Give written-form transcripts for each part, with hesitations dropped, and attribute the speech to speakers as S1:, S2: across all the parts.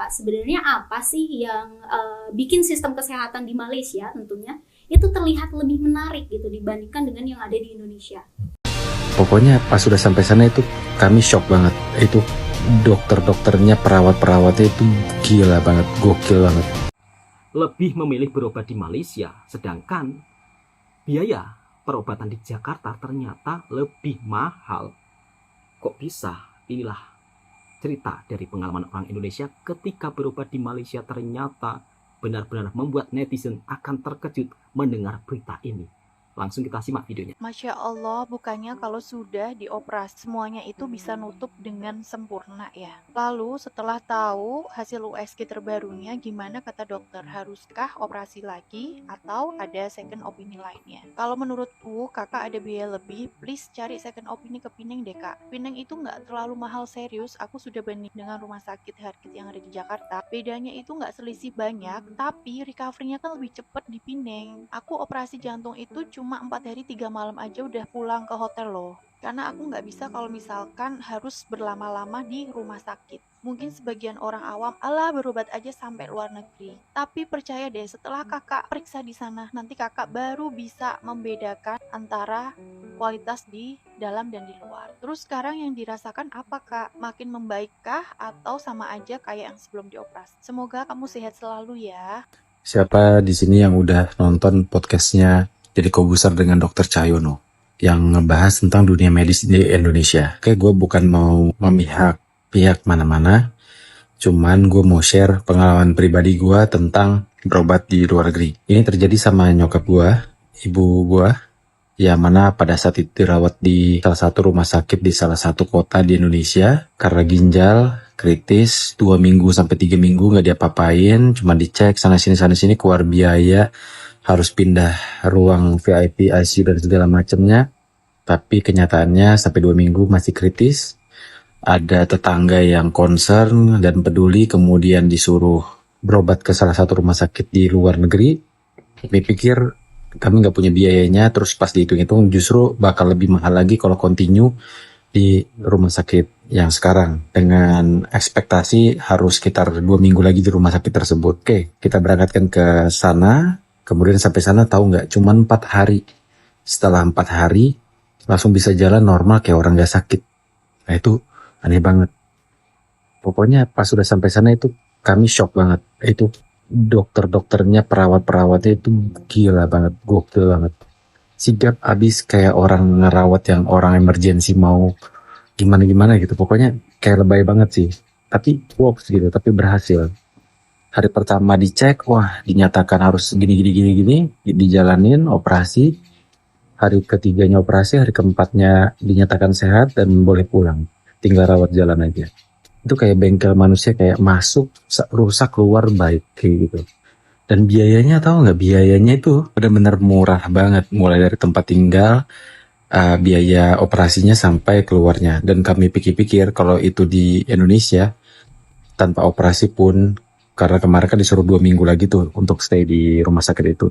S1: Kak, sebenarnya apa sih yang bikin sistem kesehatan di Malaysia tentunya itu terlihat lebih menarik gitu dibandingkan dengan yang ada di Indonesia?
S2: Pokoknya pas sudah sampai sana itu kami shock banget. Itu dokter-dokternya, perawat-perawatnya itu gila banget, gokil banget.
S3: Lebih memilih berobat di Malaysia, sedangkan biaya perobatan di Jakarta ternyata lebih mahal. Kok bisa? Inilah cerita dari pengalaman orang Indonesia ketika berobat di Malaysia, ternyata benar-benar membuat netizen akan terkejut mendengar berita ini. Langsung kita simak videonya.
S4: Masya Allah, bukannya kalau sudah dioperasi semuanya itu bisa nutup dengan sempurna ya. Lalu setelah tahu hasil USG terbarunya, gimana kata dokter? Haruskah operasi lagi atau ada second opinion lainnya? Kalau menurutku kakak ada biaya lebih, please cari second opinion ke Pineng deh kak. Pineng itu nggak terlalu mahal, serius. Aku sudah banding dengan rumah sakit Harkit yang ada di Jakarta. Bedanya itu nggak selisih banyak, tapi recovery-nya kan lebih cepat di Pineng. Aku operasi jantung itu cuma 4 hari 3 malam aja udah pulang ke hotel loh. Karena aku nggak bisa kalau misalkan harus berlama-lama di rumah sakit. Mungkin sebagian orang awam, alah berobat aja sampai luar negeri. Tapi percaya deh, setelah kakak periksa di sana, nanti kakak baru bisa membedakan antara kualitas di dalam dan di luar. Terus sekarang yang dirasakan apa kak? Makin membaikkah atau sama aja kayak yang sebelum dioperasi? Semoga kamu sehat selalu ya.
S2: Siapa di sini yang udah nonton podcastnya Deddy Kobuser dengan Dr. Cahyono yang ngebahas tentang dunia medis di Indonesia? Kayak gue bukan mau memihak pihak mana-mana, cuman gue mau share pengalaman pribadi gue tentang berobat di luar negeri. Ini terjadi sama nyokap gue, ibu gue, yang mana pada saat itu dirawat di salah satu rumah sakit di salah satu kota di Indonesia karena ginjal kritis 2 minggu sampai 3 minggu nggak diapa-apain, cuma dicek sana sini keluar biaya, harus pindah ruang VIP, ICU dan segala macamnya. Tapi kenyataannya sampai 2 minggu masih kritis. Ada tetangga yang concern dan peduli, kemudian disuruh berobat ke salah satu rumah sakit di luar negeri. Kami pikir kami nggak punya biayanya, terus pas dihitung-hitung justru bakal lebih mahal lagi kalau continue di rumah sakit yang sekarang, dengan ekspektasi harus sekitar 2 minggu lagi di rumah sakit tersebut. Oke, kita berangkatkan ke sana, kemudian sampai sana tahu nggak, cuman 4 hari. Setelah 4 hari langsung bisa jalan normal kayak orang nggak sakit. Nah itu aneh banget. Pokoknya pas sudah sampai sana itu kami shock banget. Itu dokter-dokternya, perawat-perawatnya itu gila banget, gokil banget. Sigap abis kayak orang ngerawat yang orang emergency mau gimana-gimana gitu. Pokoknya kayak lebay banget sih. Tapi works gitu, tapi berhasil. Hari pertama dicek, wah dinyatakan harus gini, dijalanin operasi. Hari ketiganya operasi, hari keempatnya dinyatakan sehat dan boleh pulang. Tinggal rawat jalan aja. Itu kayak bengkel manusia, kayak masuk, rusak, keluar baik kayak gitu. Dan biayanya tahu nggak, biayanya itu benar-benar murah banget, mulai dari tempat tinggal, biaya operasinya sampai keluarnya. Dan kami pikir-pikir kalau itu di Indonesia tanpa operasi pun, karena kemarin kan disuruh 2 minggu lagi tuh untuk stay di rumah sakit itu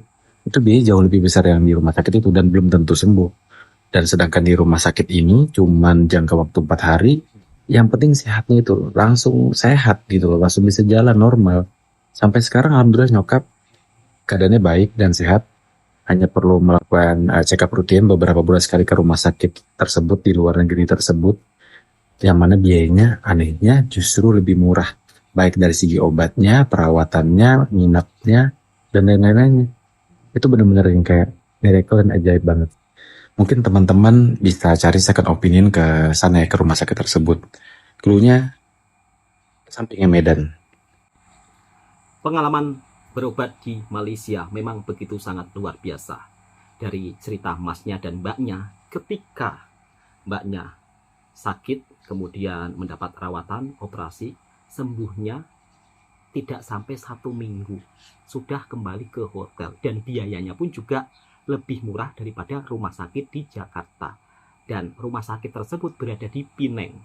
S2: biaya jauh lebih besar yang di rumah sakit itu dan belum tentu sembuh. Dan sedangkan di rumah sakit ini cuman jangka waktu 4 hari, yang penting sehatnya itu langsung sehat gitu loh, langsung bisa jalan normal. Sampai sekarang alhamdulillah nyokap keadaannya baik dan sehat, hanya perlu melakukan check up rutin beberapa bulan sekali ke rumah sakit tersebut di luar negeri tersebut, yang mana biayanya anehnya justru lebih murah, baik dari segi obatnya, perawatannya, nginapnya, dan lain-lainnya. Itu benar-benar yang kayak miracle dan ajaib banget. Mungkin teman-teman bisa cari second opinion ke sana ya, ke rumah sakit tersebut. Cluenya sampingnya Medan.
S3: Pengalaman berobat di Malaysia memang begitu sangat luar biasa. Dari cerita masnya dan mbaknya, ketika mbaknya sakit, kemudian mendapat rawatan, operasi, sembuhnya tidak sampai 1 minggu, sudah kembali ke hotel. Dan biayanya pun juga lebih murah daripada rumah sakit di Jakarta. Dan rumah sakit tersebut berada di Pineng.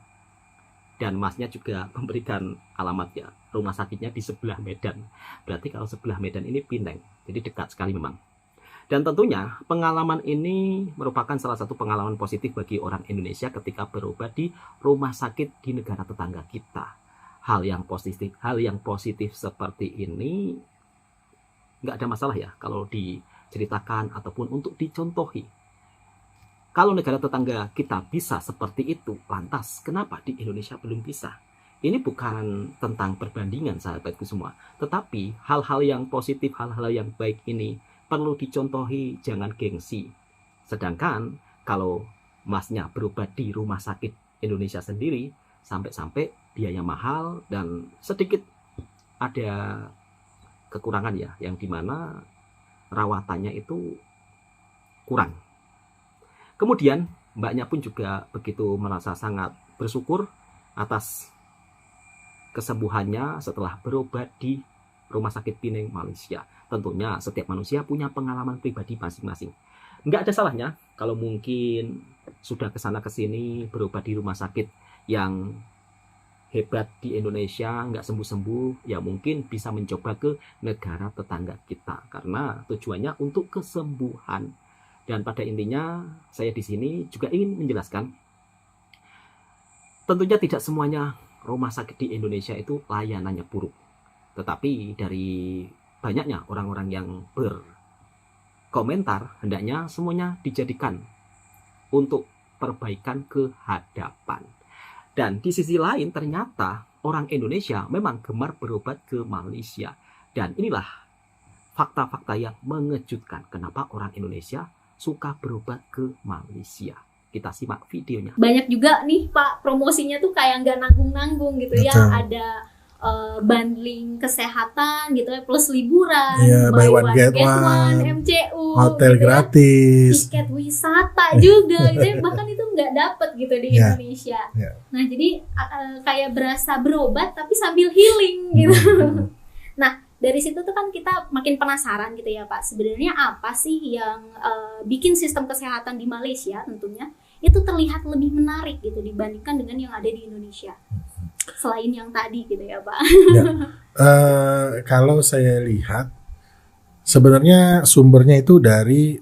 S3: Dan masnya juga memberikan alamatnya, rumah sakitnya di sebelah Medan. Berarti kalau sebelah Medan ini Pineng, jadi dekat sekali memang. Dan tentunya pengalaman ini merupakan salah satu pengalaman positif bagi orang Indonesia ketika berobat di rumah sakit di negara tetangga kita. hal yang positif seperti ini nggak ada masalah ya kalau diceritakan ataupun untuk dicontohi. Kalau negara tetangga kita bisa seperti itu, lantas kenapa di Indonesia belum bisa? Ini bukan tentang perbandingan sahabatku semua, tetapi hal-hal yang positif, hal-hal yang baik ini perlu dicontohi, jangan gengsi. Sedangkan kalau masnya berobat di rumah sakit Indonesia sendiri, sampai-sampai biaya mahal dan sedikit ada kekurangan ya, yang dimana rawatannya itu kurang. Kemudian mbaknya pun juga begitu merasa sangat bersyukur atas kesembuhannya setelah berobat di Rumah Sakit Pinang, Malaysia. Tentunya setiap manusia punya pengalaman pribadi masing-masing. Nggak ada salahnya kalau mungkin sudah kesana kesini berobat di rumah sakit yang hebat di Indonesia nggak sembuh-sembuh, ya mungkin bisa mencoba ke negara tetangga kita karena tujuannya untuk kesembuhan. Dan pada intinya saya di sini juga ingin menjelaskan, tentunya tidak semuanya rumah sakit di Indonesia itu layanannya buruk. Tetapi dari banyaknya orang-orang yang berkomentar, hendaknya semuanya dijadikan untuk perbaikan ke hadapan. Dan di sisi lain ternyata orang Indonesia memang gemar berobat ke Malaysia. Dan inilah fakta-fakta yang mengejutkan kenapa orang Indonesia suka berobat ke Malaysia. Kita simak videonya.
S1: Banyak juga nih Pak, promosinya tuh kayak nggak nanggung-nanggung gitu ya. Ada bundling kesehatan gitu ya, plus liburan,
S5: buy one get one,
S1: MCU,
S5: hotel
S1: gitu
S5: gratis,
S1: tiket wisata juga gitu ya. Bahkan itu nggak dapet gitu di Indonesia. Nah jadi kayak berasa berobat tapi sambil healing gitu. Nah dari situ tuh kan kita makin penasaran gitu ya Pak, sebenarnya apa sih yang bikin sistem kesehatan di Malaysia tentunya itu terlihat lebih menarik gitu dibandingkan dengan yang ada di Indonesia, selain yang tadi gitu ya Pak.
S5: Kalau saya lihat sebenarnya sumbernya itu dari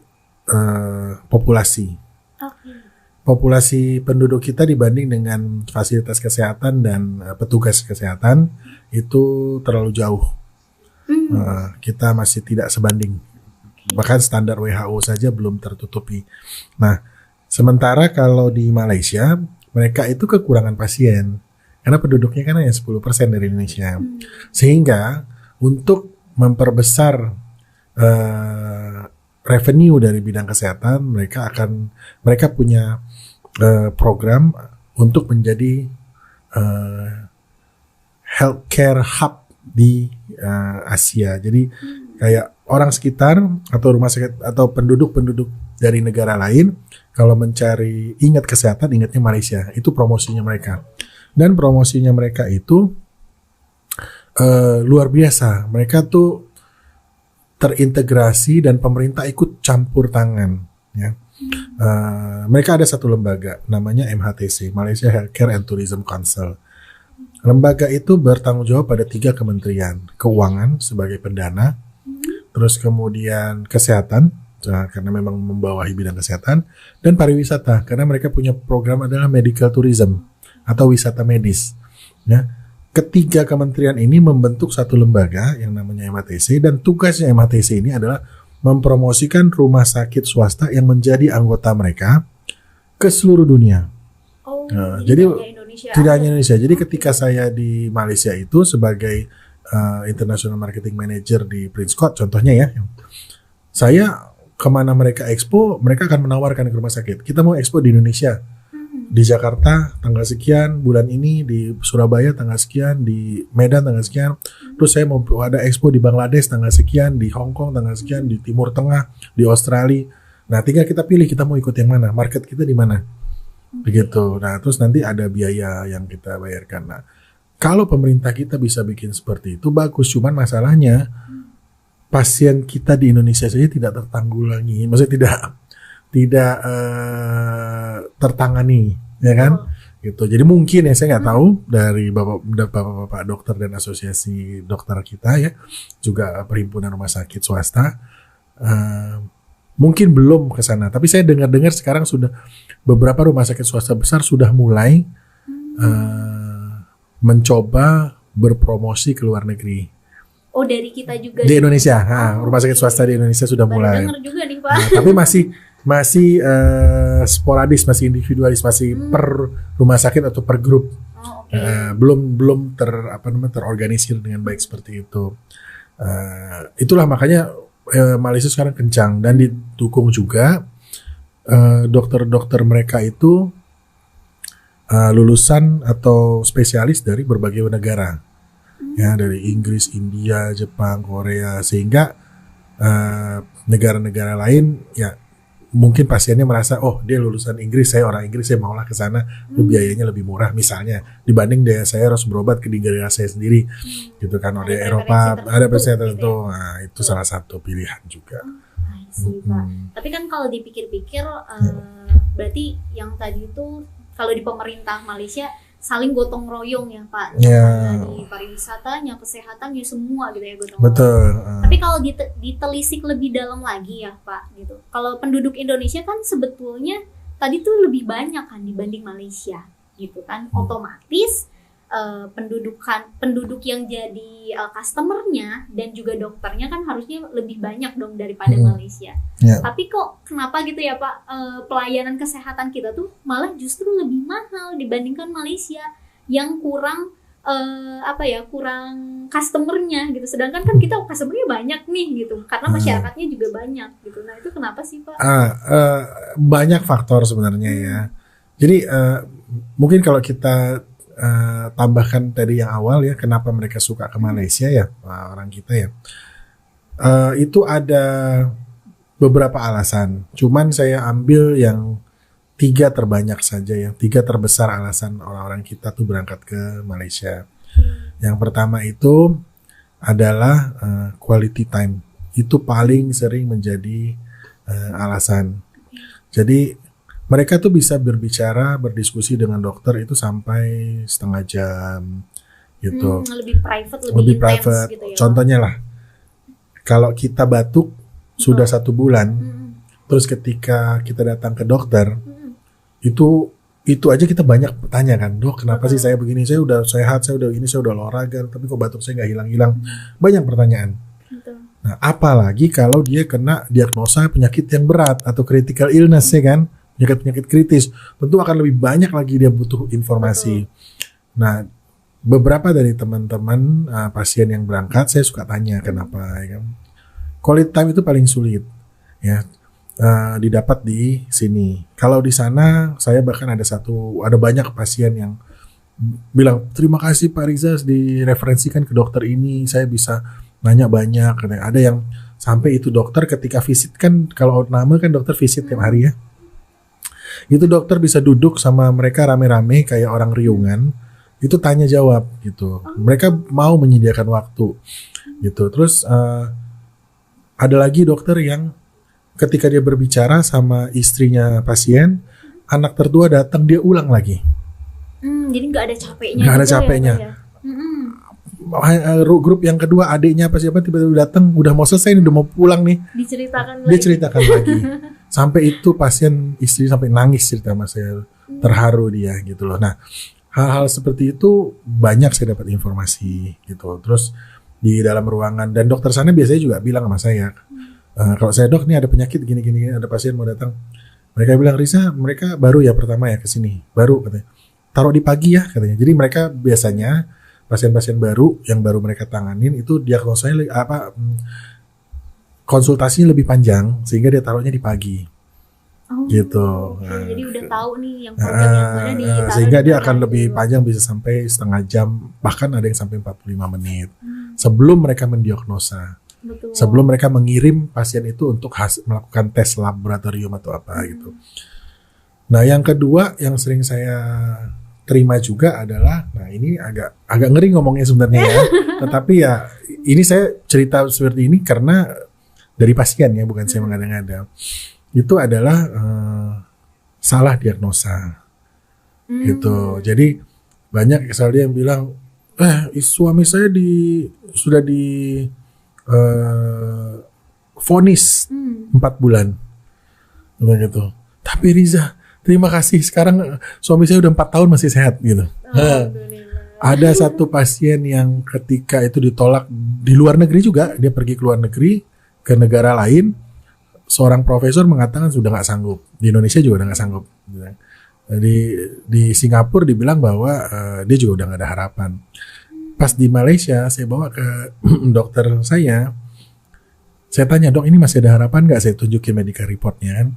S5: populasi. Populasi penduduk kita dibanding dengan fasilitas kesehatan dan petugas kesehatan itu terlalu jauh. Kita masih tidak sebanding. Bahkan standar WHO saja belum tertutupi. Nah, sementara kalau di Malaysia, mereka itu kekurangan pasien. Karena penduduknya kan hanya 10% dari Indonesia. Sehingga untuk memperbesar revenue dari bidang kesehatan, mereka punya program untuk menjadi healthcare hub di Asia. Jadi kayak orang sekitar atau rumah sakit atau penduduk dari negara lain kalau mencari ingat kesehatan, ingatnya Malaysia. Itu promosinya mereka. Dan promosinya mereka itu luar biasa. Mereka tuh terintegrasi dan pemerintah ikut campur tangan ya. Mereka ada satu lembaga namanya MHTC, Malaysia Healthcare and Tourism Council. Lembaga itu bertanggung jawab pada 3 kementerian. Keuangan sebagai pendana, terus kemudian kesehatan karena memang membawahi bidang kesehatan, dan pariwisata karena mereka punya program adalah medical tourism atau wisata medis. Ya. Ketiga kementerian ini membentuk satu lembaga yang namanya MHTC, dan tugasnya MHTC ini adalah mempromosikan rumah sakit swasta yang menjadi anggota mereka ke seluruh dunia. Jadi tidak hanya Indonesia. Jadi ketika saya di Malaysia itu sebagai International Marketing Manager di Prince Court contohnya ya, saya kemana mereka expo, mereka akan menawarkan ke rumah sakit, kita mau expo di Indonesia, di Jakarta tanggal sekian bulan ini, di Surabaya tanggal sekian, di Medan tanggal sekian, terus saya mau ada expo di Bangladesh tanggal sekian, di Hong Kong tanggal sekian, di Timur Tengah, di Australia. Nah tinggal kita pilih kita mau ikut yang mana, market kita di mana. Begitu. Nah, terus nanti ada biaya yang kita bayarkan. Nah, kalau pemerintah kita bisa bikin seperti itu bagus, cuman masalahnya pasien kita di Indonesia saja tidak tertanggulangi, maksudnya tidak tertangani, ya kan? Gitu. Jadi mungkin ya saya nggak tahu dari bapak-bapak dokter dan asosiasi dokter kita ya, juga perhimpunan rumah sakit swasta. Mungkin belum ke sana, tapi saya dengar-dengar sekarang sudah beberapa rumah sakit swasta besar sudah mulai mencoba berpromosi ke luar negeri.
S1: Oh, dari kita juga
S5: Di Indonesia, rumah sakit swasta di Indonesia sudah
S1: baru
S5: mulai.
S1: denger juga nih Pak.
S5: Nah, tapi masih sporadis, masih individualis, masih per rumah sakit atau per grup.
S1: Oh, oke.
S5: Belum terorganisir dengan baik seperti itu. Itulah makanya Malaysia sekarang kencang dan didukung juga dokter-dokter mereka itu lulusan atau spesialis dari berbagai negara. Ya, dari Inggris, India, Jepang, Korea, sehingga negara-negara lain ya mungkin pasiennya merasa, oh dia lulusan Inggris, saya orang Inggris, saya maulah ke sana, biayanya lebih murah misalnya dibanding saya harus berobat ke negara saya sendiri, gitu kan. Ada Eropa, ada preferensi tertentu. Nah, itu salah satu pilihan juga.
S1: Pak. Tapi kan kalau dipikir-pikir, berarti yang tadi itu kalau di pemerintah Malaysia saling gotong royong ya Pak, di pariwisatanya, kesehatannya semua gitu ya, gotong royong.
S5: Betul.
S1: Tapi kalau ditelisik lebih dalam lagi ya Pak, gitu. Kalau penduduk Indonesia kan sebetulnya tadi tuh lebih banyak kan dibanding Malaysia, gitu kan. Otomatis penduduk yang jadi customernya dan juga dokternya kan harusnya lebih banyak dong daripada Malaysia. Tapi kok kenapa gitu ya Pak, pelayanan kesehatan kita tuh malah justru lebih mahal dibandingkan Malaysia yang kurang kurang customernya gitu. Sedangkan kan kita customernya banyak nih gitu, karena masyarakatnya juga banyak gitu. Nah itu kenapa sih Pak?
S5: Banyak faktor sebenarnya ya. Jadi mungkin kalau kita tambahkan tadi yang awal ya, kenapa mereka suka ke Malaysia ya, orang kita ya, itu ada beberapa alasan. Cuman saya ambil yang 3 terbanyak saja, yang 3 terbesar alasan orang-orang kita tuh berangkat ke Malaysia. Yang pertama itu adalah quality time. Itu paling sering menjadi alasan. Jadi mereka tuh bisa berbicara, berdiskusi dengan dokter itu sampai setengah jam gitu.
S1: Lebih private, lebih
S5: private.
S1: Gitu ya.
S5: Contohnya lah, kalau kita batuk sudah 1 bulan, terus ketika kita datang ke dokter, itu aja kita banyak tanya kan, dok kenapa sih saya begini, saya udah sehat, saya udah gini, saya udah olahraga, tapi kok batuk saya nggak hilang-hilang. Banyak pertanyaan. Nah, apalagi kalau dia kena diagnosa penyakit yang berat atau critical illness ya kan, penyakit kritis, tentu akan lebih banyak lagi dia butuh informasi. Nah, beberapa dari teman-teman pasien yang berangkat saya suka tanya kenapa ya kan. Quality time itu paling sulit ya, didapat di sini. Kalau di sana saya bahkan ada banyak pasien yang bilang terima kasih Pak Riza direferensikan ke dokter ini, saya bisa nanya banyak. Ada yang sampai itu dokter ketika visit kan, kalau nama kan dokter visit tiap hari ya. Itu dokter bisa duduk sama mereka rame-rame kayak orang riungan, itu tanya jawab gitu. Mereka mau menyediakan waktu gitu. Terus ada lagi dokter yang ketika dia berbicara sama istrinya pasien, anak tertua datang, dia ulang lagi.
S1: Jadi nggak ada capeknya.
S5: Nggak ada capeknya. Grup yang kedua, adiknya apa siapa tiba-tiba datang, udah mau selesai nih, udah mau pulang nih. Diceritakan lagi. Sampai itu pasien istri sampai nangis cerita sama saya, terharu dia gitu loh. Nah, hal-hal seperti itu banyak saya dapat informasi gitu. Terus di dalam ruangan, dan dokter sana biasanya juga bilang sama saya, kalau saya dok nih ada penyakit gini-gini, ada pasien mau datang, mereka bilang Riza, mereka baru ya pertama ya kesini, baru katanya, taruh di pagi ya katanya. Jadi mereka biasanya pasien-pasien baru yang baru mereka tanganin itu diagnosanya konsultasinya lebih panjang sehingga dia taruhnya di pagi. Gitu.
S1: Jadi udah tahu nih yang program yang mana ditaruh
S5: sehingga dia akan lebih panjang, bisa sampai setengah jam, bahkan ada yang sampai 45 menit sebelum mereka mendiagnosa.
S1: Betul.
S5: Sebelum mereka mengirim pasien itu untuk melakukan tes laboratorium atau apa gitu. Nah, yang kedua yang sering saya terima juga adalah, nah ini agak ngeri ngomongnya sebenarnya ya. Tetapi ya ini saya cerita seperti ini karena dari pasien ya, bukan saya mengada-ngada. Itu adalah salah diagnosa gitu. Jadi banyak misalnya yang bilang, suami saya sudah di vonis 4 bulan gitu. Tapi Riza, terima kasih, sekarang suami saya udah 4 tahun masih sehat gitu. Ada satu pasien yang ketika itu ditolak di luar negeri juga, dia pergi ke luar negeri ke negara lain, seorang profesor mengatakan sudah nggak sanggup. Di Indonesia juga udah nggak sanggup. Di Singapura dibilang bahwa dia juga udah nggak ada harapan. Pas di Malaysia saya bawa ke dokter saya tanya, dok ini masih ada harapan nggak? Saya tunjukin medical reportnya kan.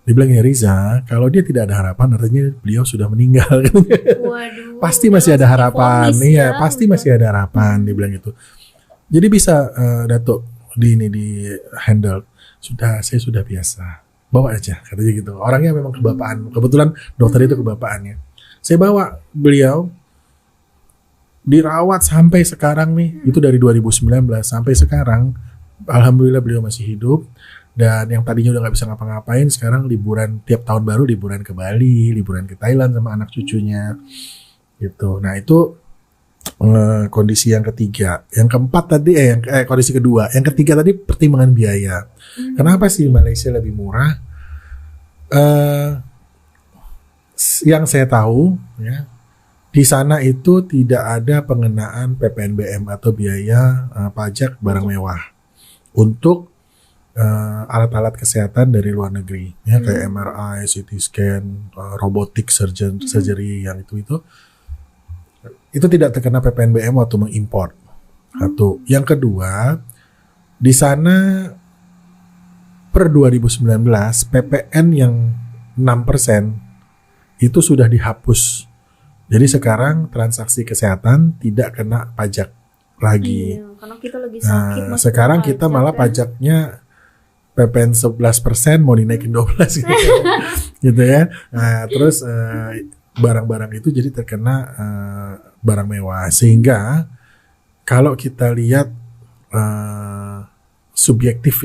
S5: Dia bilang, ya Riza, kalau dia tidak ada harapan artinya beliau sudah meninggal.
S1: Waduh,
S5: pasti masih ada harapan. Iya,
S1: ya,
S5: pasti masih ada harapan, dia bilang gitu. Jadi bisa Datuk di handle. Saya sudah biasa. Bawa aja, katanya gitu. Orangnya memang kebapaan. Kebetulan dokter itu kebapaannya. Saya bawa beliau dirawat sampai sekarang nih. Itu dari 2019 sampai sekarang. Alhamdulillah beliau masih hidup. Dan yang tadinya udah gak bisa ngapa-ngapain, sekarang liburan, tiap tahun baru liburan ke Bali, liburan ke Thailand sama anak cucunya gitu. Nah itu kondisi yang ketiga. Yang keempat tadi kondisi kedua. Yang ketiga tadi pertimbangan biaya. Kenapa sih Malaysia lebih murah? Yang saya tahu ya, di sana itu tidak ada pengenaan PPNBM atau biaya pajak barang mewah untuk alat-alat kesehatan dari luar negeri ya, kayak MRI, CT scan, robotic surgery yang itu tidak terkena PPNBM waktu mengimpor. Satu. Yang kedua, di sana per 2019 PPN yang 6% itu sudah dihapus. Jadi sekarang transaksi kesehatan tidak kena pajak lagi.
S1: Iya, karena kita lagi sakit.
S5: Sekarang kita malah pajaknya PPN 11% mau dinaikin 12 gitu ya. Nah, terus barang-barang itu jadi terkena barang mewah, sehingga kalau kita lihat subjektif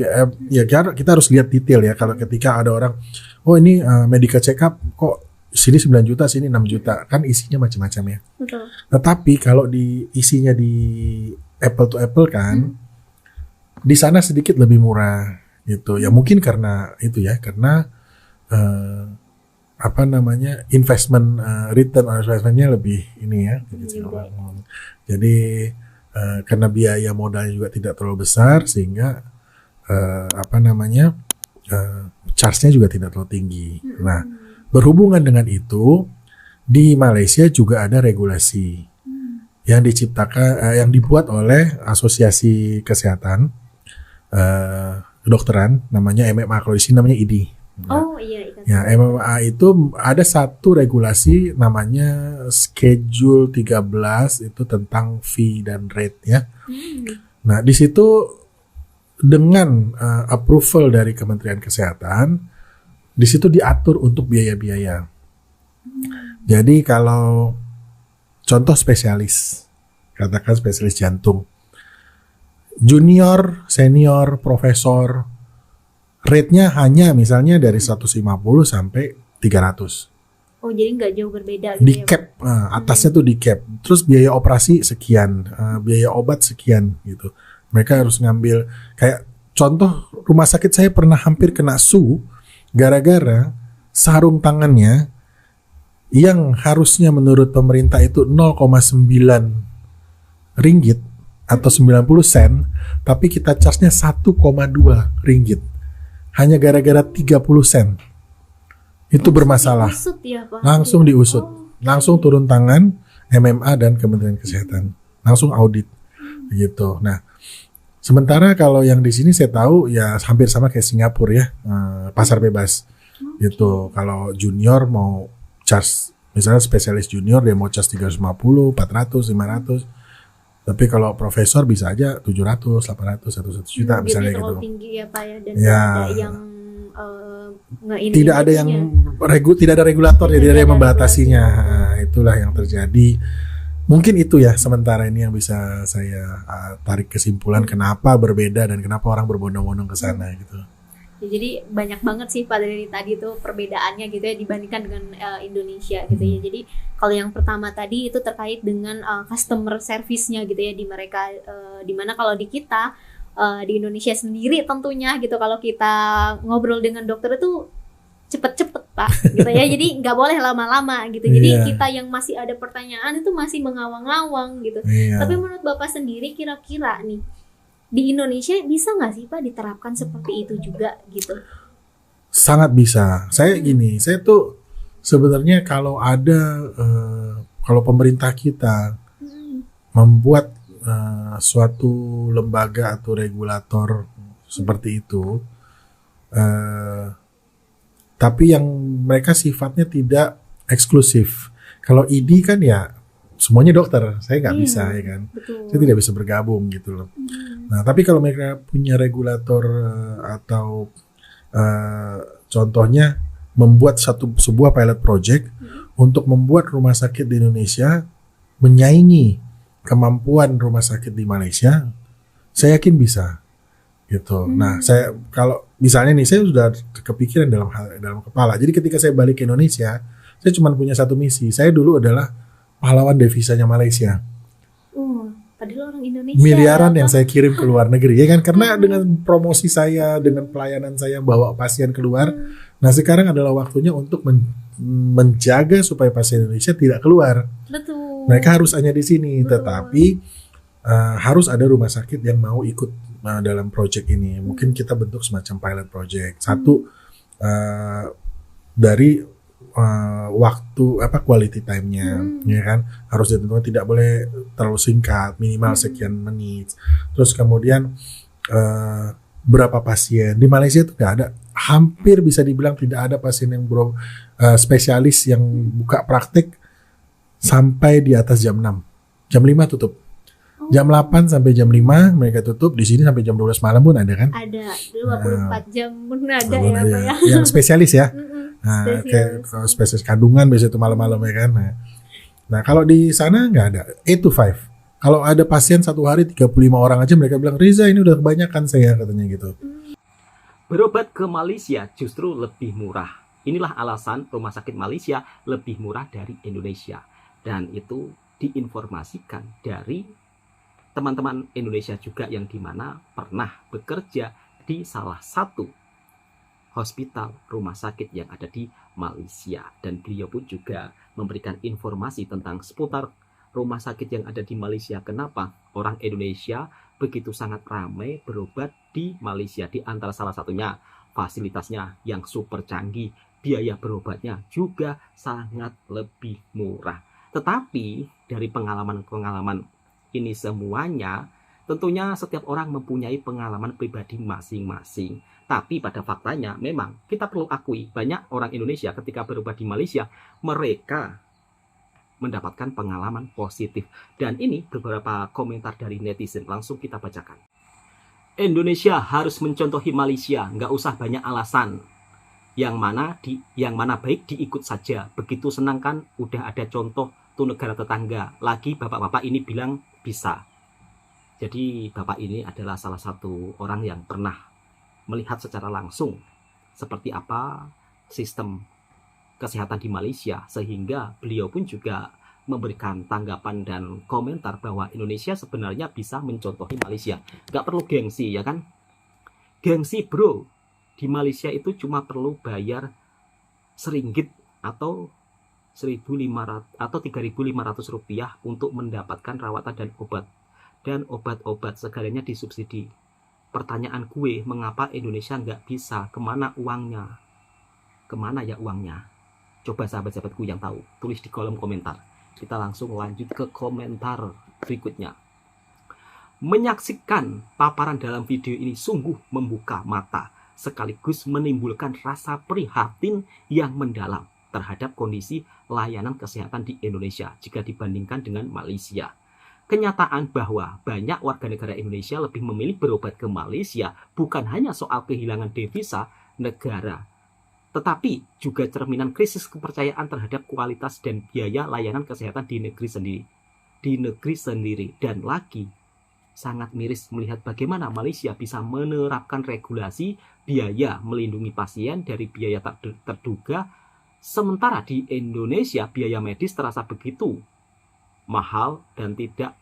S5: ya kita harus lihat detail ya. Kalau ketika ada orang, oh ini medical check up kok sini 9 juta, sini 6 juta, kan isinya macam-macam ya.
S1: Betul.
S5: Tetapi kalau isinya di apple to apple kan, di sana sedikit lebih murah gitu ya, mungkin karena itu ya, karena investment return on investmentnya lebih ini ya gitu. Jadi karena biaya modalnya juga tidak terlalu besar, sehingga charge-nya juga tidak terlalu tinggi. Nah, berhubungan dengan itu, di Malaysia juga ada regulasi yang diciptakan, yang dibuat oleh Asosiasi Kesehatan Kedokteran, namanya MMA, kalau di sini namanya IDI.
S1: Oh iya.
S5: Ya, MMA itu ada satu regulasi namanya Schedule 13 itu tentang fee dan rate ya. Nah, di situ dengan approval dari Kementerian Kesehatan, di situ diatur untuk biaya-biaya. Jadi kalau contoh spesialis, katakan spesialis jantung, junior, senior, profesor, rate-nya hanya misalnya dari 150 sampai 300.
S1: Oh, jadi nggak jauh berbeda gitu.
S5: Di cap, atasnya tuh di cap. Terus biaya operasi sekian, biaya obat sekian gitu. Mereka harus ngambil, kayak contoh rumah sakit saya pernah hampir kena SU gara-gara sarung tangannya yang harusnya menurut pemerintah itu 0,9 ringgit atau 90 sen, tapi kita charge-nya 1,2 ringgit. Hanya gara-gara 30 sen. Itu bermasalah.
S1: Diusut ya, Pak?
S5: Langsung diusut. Langsung turun tangan MMA dan Kementerian Kesehatan. Langsung audit. Gitu. Nah, sementara kalau yang di sini saya tahu ya hampir sama kayak Singapura ya, pasar bebas. Gitu. Kalau junior mau charge, misalnya spesialis junior dia mau charge 350, 400, 500. Tapi kalau profesor bisa aja 700, 800, 1 juta misalnya gitu.
S1: Terlalu tinggi ya, Pak ya, dan
S5: ya,
S1: ada yang
S5: tidak ada yang tidak ada regulator, jadi ada yang membatasinya. Nah, itulah yang terjadi. Mungkin itu ya sementara ini yang bisa saya tarik kesimpulan kenapa berbeda dan kenapa orang berbondong-bondong ke sana gitu.
S1: Ya, jadi banyak banget sih Pak dari tadi tuh perbedaannya gitu ya dibandingkan dengan Indonesia gitu ya. Jadi kalau yang pertama tadi itu terkait dengan customer service-nya gitu ya di mereka, dimana kalau di kita di Indonesia sendiri tentunya gitu, kalau kita ngobrol dengan dokter itu cepet-cepet Pak gitu ya. Jadi nggak boleh lama-lama gitu. Jadi
S5: Iya.
S1: kita yang masih ada pertanyaan itu masih mengawang-awang gitu.
S5: Iya.
S1: Tapi menurut Bapak sendiri kira-kira nih di Indonesia bisa nggak sih Pak diterapkan seperti itu juga gitu?
S5: Sangat bisa. Saya gini, saya tuh sebenarnya kalau ada kalau pemerintah kita membuat suatu lembaga atau regulator seperti itu, tapi yang mereka sifatnya tidak eksklusif. Kalau ID kan ya semuanya dokter, saya nggak
S1: Iya,
S5: bisa ya kan,
S1: betul.
S5: saya tidak bisa bergabung gitu loh. Nah, tapi kalau mereka punya regulator atau contohnya membuat sebuah pilot project untuk membuat rumah sakit di Indonesia menyaingi kemampuan rumah sakit di Malaysia, saya yakin bisa gitu. Nah, saya kalau misalnya nih saya sudah kepikiran dalam kepala. Jadi ketika saya balik ke Indonesia, saya cuma punya satu misi. Saya dulu adalah pahlawan devisanya Malaysia.
S1: Padahal orang Indonesia
S5: Miliaran
S1: ya,
S5: yang
S1: Pak.
S5: saya kirim ke luar negeri ya kan, karena dengan promosi saya, dengan pelayanan saya bawa pasien keluar. Nah, sekarang adalah waktunya untuk menjaga supaya pasien Indonesia tidak keluar.
S1: Betul.
S5: Mereka harus hanya di sini,
S1: Betul.
S5: tetapi harus ada rumah sakit yang mau ikut dalam project ini. Mungkin kita bentuk semacam pilot project. Satu dari waktu quality time-nya, ya kan, harus ditentukan, tidak boleh terlalu singkat, minimal sekian menit. Terus kemudian berapa pasien di Malaysia itu nggak ada, hampir bisa dibilang tidak ada pasien yang spesialis yang buka praktik sampai di atas jam 6. Jam 5 tutup. Jam 8 sampai jam 5 mereka tutup. Di sini sampai jam 12 malam pun ada kan?
S1: Ada 24 jam pun ada
S5: Belum
S1: ya,
S5: ada.
S1: Pak ya.
S5: Yang spesialis ya. Nah,
S1: Spesialis.
S5: kayak kalau spesialis kandungan biasanya itu malam-malam ya kan. Nah, kalau di sana nggak ada 8 to 5. Kalau ada pasien satu hari 35 orang aja mereka bilang, "Riza, ini udah kebanyakan saya," katanya gitu.
S3: Berobat ke Malaysia justru lebih murah. Inilah alasan rumah sakit Malaysia lebih murah dari Indonesia. Dan itu diinformasikan dari teman-teman Indonesia juga yang dimana pernah bekerja di salah satu hospital rumah sakit yang ada di Malaysia. Dan beliau pun juga memberikan informasi tentang seputar rumah sakit yang ada di Malaysia. Kenapa orang Indonesia begitu sangat ramai berobat di Malaysia. Di antara salah satunya fasilitasnya yang super canggih, biaya berobatnya juga sangat lebih murah. Tetapi dari pengalaman-pengalaman ini semuanya, tentunya setiap orang mempunyai pengalaman pribadi masing-masing. Tapi pada faktanya memang kita perlu akui banyak orang Indonesia ketika berobat di Malaysia, mereka mendapatkan pengalaman positif. Dan ini beberapa komentar dari netizen, langsung kita bacakan. Indonesia harus mencontohi Malaysia, nggak usah banyak alasan. Yang mana baik diikut saja. Begitu senang kan udah ada contoh tuh negara tetangga. Lagi bapak-bapak ini bilang bisa. Jadi bapak ini adalah salah satu orang yang pernah melihat secara langsung seperti apa sistem kesehatan di Malaysia, sehingga beliau pun juga memberikan tanggapan dan komentar bahwa Indonesia sebenarnya bisa mencontohi Malaysia. Gak perlu gengsi ya kan? Gengsi bro, di Malaysia itu cuma perlu bayar RM1 atau 1.500 atau 3.500 rupiah untuk mendapatkan rawatan dan obat. Dan obat-obat segalanya disubsidi. Pertanyaan gue, mengapa Indonesia nggak bisa? Kemana uangnya? Kemana ya uangnya? Coba sahabat-sahabatku yang tahu, tulis di kolom komentar. Kita langsung lanjut ke komentar berikutnya. Menyaksikan paparan dalam video ini sungguh membuka mata, sekaligus menimbulkan rasa prihatin yang mendalam terhadap kondisi layanan kesehatan di Indonesia jika dibandingkan dengan Malaysia. Kenyataan bahwa banyak warga negara Indonesia lebih memilih berobat ke Malaysia bukan hanya soal kehilangan devisa negara, tetapi juga cerminan krisis kepercayaan terhadap kualitas dan biaya layanan kesehatan di negeri sendiri. Dan lagi sangat miris melihat bagaimana Malaysia bisa menerapkan regulasi biaya melindungi pasien dari biaya tak terduga, sementara di Indonesia biaya medis terasa begitu mahal dan tidak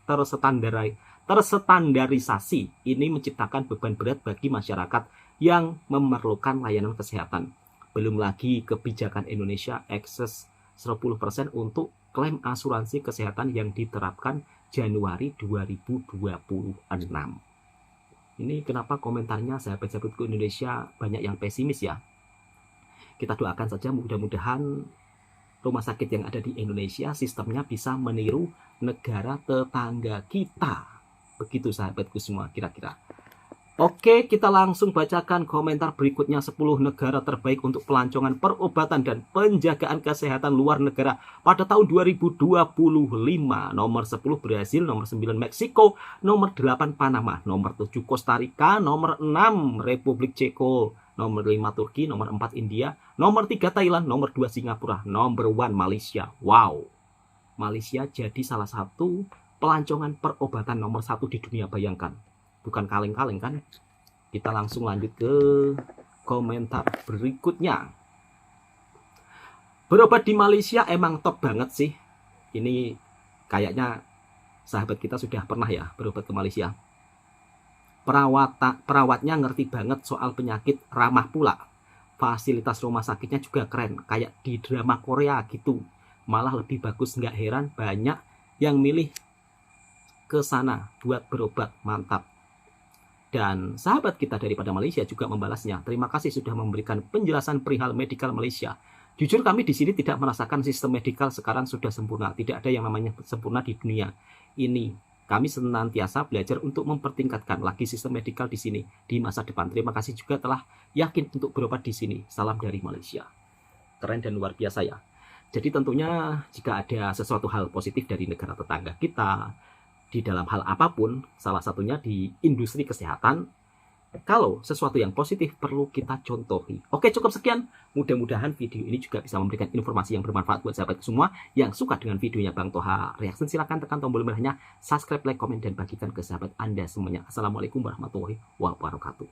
S3: terstandarisasi. Ini menciptakan beban berat bagi masyarakat yang memerlukan layanan kesehatan. Belum lagi kebijakan Indonesia akses 10% untuk klaim asuransi kesehatan yang diterapkan Januari 2026. Ini kenapa komentarnya sahabat-sahabatku Indonesia banyak yang pesimis ya. Kita doakan saja mudah-mudahan rumah sakit yang ada di Indonesia sistemnya bisa meniru negara tetangga kita. Begitu sahabatku semua kira-kira. Oke, kita langsung bacakan komentar berikutnya. 10 negara terbaik untuk pelancongan perobatan dan penjagaan kesehatan luar negara pada tahun 2025. Nomor 10 Brasil, nomor 9 Meksiko, nomor 8 Panama, nomor 7 Costa Rica, nomor 6 Republik Ceko, nomor 5 Turki, nomor 4 India, nomor 3 Thailand, nomor 2 Singapura, nomor 1 Malaysia. Wow, Malaysia jadi salah satu pelancongan perobatan nomor 1 di dunia, bayangkan. Bukan kaleng-kaleng kan? Kita langsung lanjut ke komentar berikutnya. Berobat di Malaysia emang top banget sih. Ini kayaknya sahabat kita sudah pernah ya berobat ke Malaysia. Perawatnya ngerti banget soal penyakit, ramah pula. Fasilitas rumah sakitnya juga keren, kayak di drama Korea gitu. Malah lebih bagus, nggak heran banyak yang milih ke sana buat berobat, mantap. Dan sahabat kita daripada Malaysia juga membalasnya. Terima kasih sudah memberikan penjelasan perihal medikal Malaysia. Jujur kami di sini tidak merasakan sistem medikal sekarang sudah sempurna. Tidak ada yang namanya sempurna di dunia ini. Kami senantiasa belajar untuk mempertingkatkan lagi sistem medikal di sini di masa depan. Terima kasih juga telah yakin untuk berobat di sini. Salam dari Malaysia. Keren dan luar biasa ya. Jadi tentunya jika ada sesuatu hal positif dari negara tetangga kita, di dalam hal apapun, salah satunya di industri kesehatan, kalau sesuatu yang positif perlu kita contohi. Oke, cukup sekian. Mudah-mudahan video ini juga bisa memberikan informasi yang bermanfaat buat sahabat semua. Yang suka dengan videonya Bang Toha Reaction, silahkan tekan tombol merahnya, subscribe, like, komen, dan bagikan ke sahabat Anda semuanya. Assalamualaikum warahmatullahi wabarakatuh.